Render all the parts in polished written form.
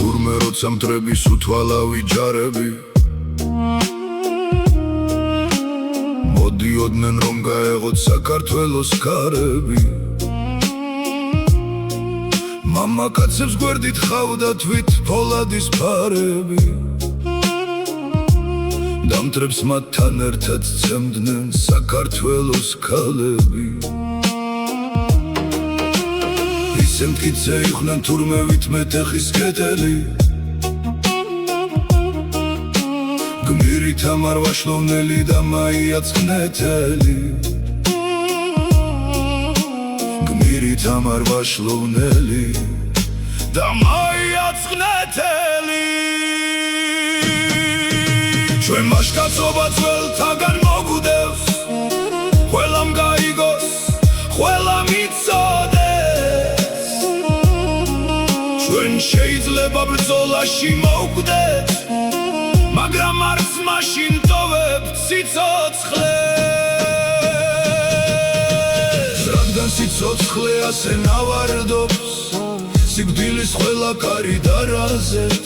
თურმე როცა მტრების უთვალავი ჯარები მოდიოდნენ რომ გაეღოთ საქართველოს ქარები მამაკაცებს გვერდით ხავდა თვით ფოლადის ფარები დამტრებს მათთან ერთად ცემდნენ საქართველოს ქალები ისე მტკიცე იყვნენ თურმე ვითმეტეხის კეთელი გმირით ამარ ვაშლოვნელი და მაიაცხნეთელი გმირით ამარ ვაშლოვნელი და მაიაცხნეთელი ჩვენ მაშკაცობა ძველთაგან მოგვდევს ყველამ გაიგოს ყველა მიცოდეს ჩვენ შეიძლება ბრძოლაში მოვკვდეთ მაგრამ არც მაშინ ტოვებთ სიცოცხლეს რადგან სიცოცხლე ასე ნავარდობს სიკვდილის ყველა კარი დარაზეთ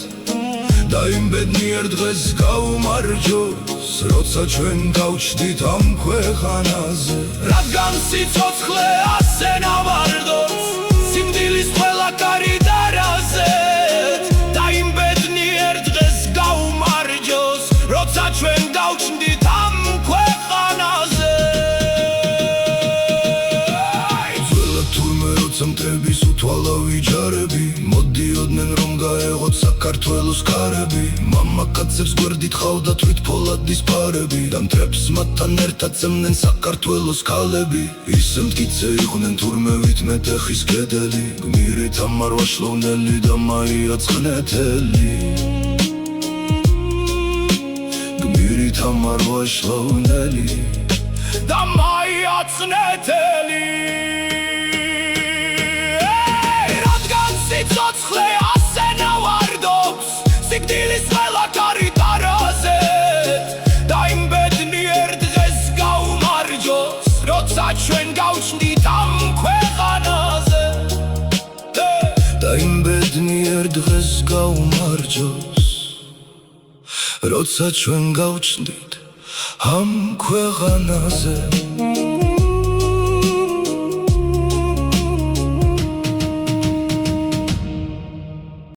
და იმ ბედნიერ დღეს გაუმარჯოს როცა ჩვენ გავჩდით ამ ქვეყანაზე რადგან სიცოცხლე ასე ნავარდობს სიკვდილის ყველა კარი დარაზეთ და იმ ბედნიერ დღეს გაუმარჯოს როცა ჩვენ გავჩდით ამ ქვეყანაზე ძველად თურმე როცა მტრების უთვალავი ჯარები მოდიოდნენ რომ გაეღოთ საქართველოს ქარები მამაკაცებს გვერდით ხავდა თვით ფოლადის ფარები და მტრებს მათთან ერთად წემდნენ საქართველოს ქალები ისე მტკიცე იყვნენ თურმე ვითმეტეხის კედელი გმირით ამარ ვაშლოვნელი და მაიაცხნეთელი გმირით ამარ ვაშლოვნელი და მაიაცხნეთელი სიცოცხლე ასე ნავარდობს სიკვდილის ყველა კარი დარაზეთ და იმ ბედნიერ დღეს გაუმარჯოს როცა ჩვენ გავჩნდით ამ ქვეყანაზე და იმ ბედნიერ დღეს გაუმარჯოს როცა ჩვენ გავჩნდით ამ ქვეყანაზე